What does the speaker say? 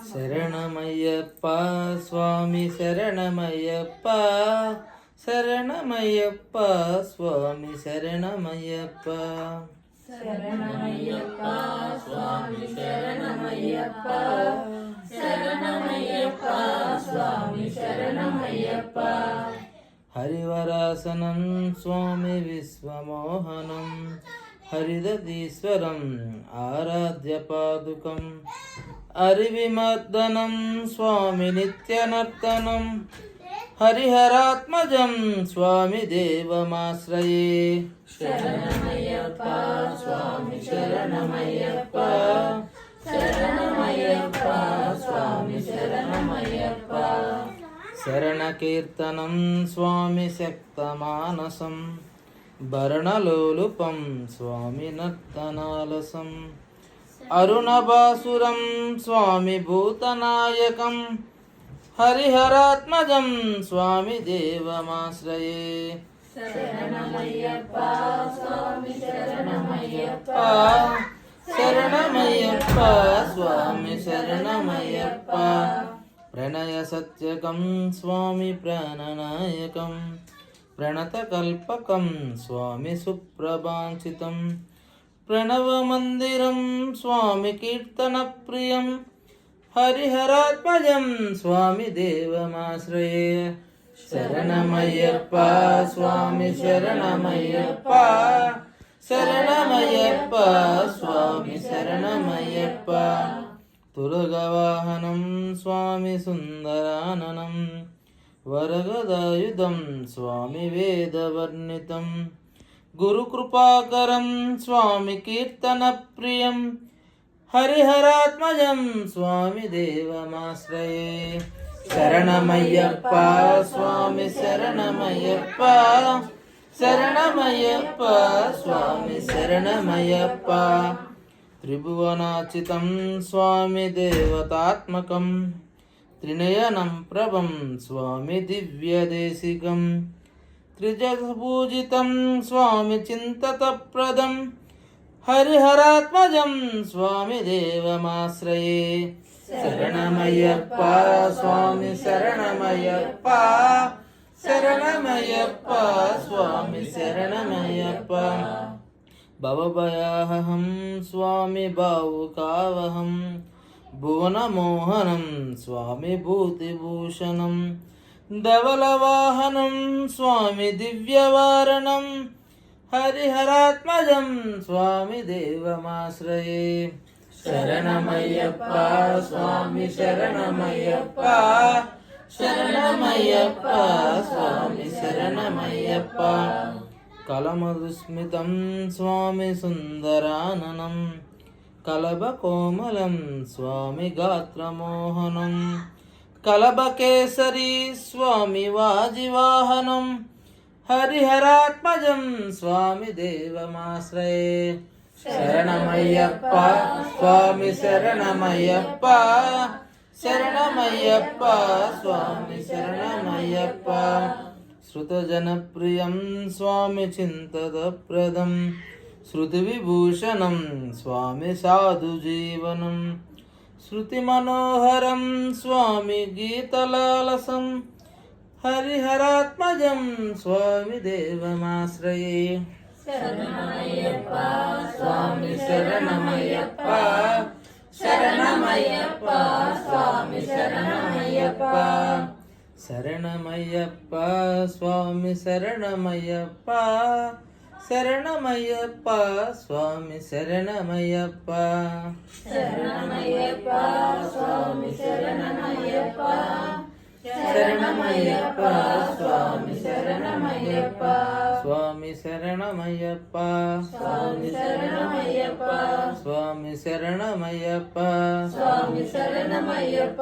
శరణమయ్యప్ప స్వామి శరణమయ్యప్ప శరణమయ్యప్ప స్వామి శరణమయ్యప్ప శరణమయ్యప్ప స్వామి శరణమయ్యప్ప శరణమయ్యప్ప స్వామి శరణమయ్యప్ప హరివరాసనం స్వామి విశ్వమోహనం హరిదతీశ్వరం ఆరాధ్య పాదుకం హరివిమర్దనం స్వామి నిత్యనర్తనం హరిహరాత్మజం స్వామి దేవమాశ్రయే శరణమయ్యప్ప స్వామి శరణమయ్యప్ప శరణమయ్యప్ప స్వామి శరణమయ్యప్ప శరణకీర్తనం స్వామి శక్తమానసం భరణలోలుపం స్వామి నర్తనాలసం అరుణభాసురం స్వామి భూతనాయకం హరిహరాత్మజం స్వామి దేవమాశ్రయే శరణమయ్యప్ప స్వామి శరణమయ్యప్ప శరణమయ్యప్ప స్వామి శరణమయ్యప్ప ప్రణయ సత్యకం స్వామి ప్రాణనాయకం ప్రణతకల్పకం స్వామి సుప్రభాంచితం ప్రణవమందిరం స్వామి కీర్తనప్రియం హరిహరాత్మజం స్వామి దేవమాశ్రయే శరణమయ్యప్ప స్వామి శరణమయ్యప్ప శరణమయ్యప్ప స్వామి శరణమయ్యప్ప తురగవాహనం స్వామి సుందరాననం వరగదాయుధం స్వామి వేదవర్ణితం గురుకృపాకరం స్వామి కీర్తనప్రియం హరిహరాత్మజం స్వామి దేవమాశ్రయే శరణమయ్యప్ప స్వామి శరణమయ్యప్ప శరణమయ్యప్ప స్వామి శరణమయ్యప్ప త్రిభువనాచితం స్వామి దేవతాత్మకం త్రినయనం ప్రభం స్వామి దివ్యదేశికం త్రిజగపూజితం స్వామి చింతతప్రదం హరిహరాత్మజం స్వామి దేవమాశ్రయే శరణమయ్యప్ప స్వామి శరణమయ్యప్ప శరణమయ్యప్ప స్వామి శరణమయ్యప్ప భవభయాహం స్వామి భావుకావహం భువనమోహనం స్వామి భూతిభూషణం ధవలవాహనం స్వామి దివ్యవారణం హరిహరాత్మజం స్వామి దేవమాశ్రయే శరణమయ్యప్ప స్వామి శరణమయ్యప్ప శరణమయ్యప్ప స్వామి శరణమయ్యప్ప కలమధుస్మితం స్వామి సుందరాననం కలభకోమలం స్వామి గాత్రమోహనం కలభకేసరీ స్వామి వాజివాహనం హరిహరాత్మజం స్వామి దేవమాశ్రయే శరణమయ్యప్ప స్వామి శరణమయ్యప్ప శరణమయ్యప్ప స్వామి శరణమయ్యప్ప శృతజనప్రియం స్వామి చింతదప్రదం శృతివిభూషణం స్వామి సాధుజీవనం శృతిమనోహరం స్వామి గీతలాలసం హరిహరాత్మజం స్వామి దేవమాశ్రయే శరణమయ్యప్ప స్వామి శరణమయ్యప్ప శరణమయ్యప్ప స్వామి శరణమయ్యప్ప శరణమయ్యప్ప స్వామి శరణమయ్యప్ప శరణమయ్యప్ప స్వామి శరణమయ్యప్ప శరణమయ్యప్ప స్వామి శరణమయ్యప్ప శరణమయ్యప్ప స్వామి శరణమయ్యప్ప స్వామి శరణమయ్యప్ప స్వామి శరణమయ్యప్ప స్వామి శరణమయ్యప్ప స్వామి శరణమయ్యప్ప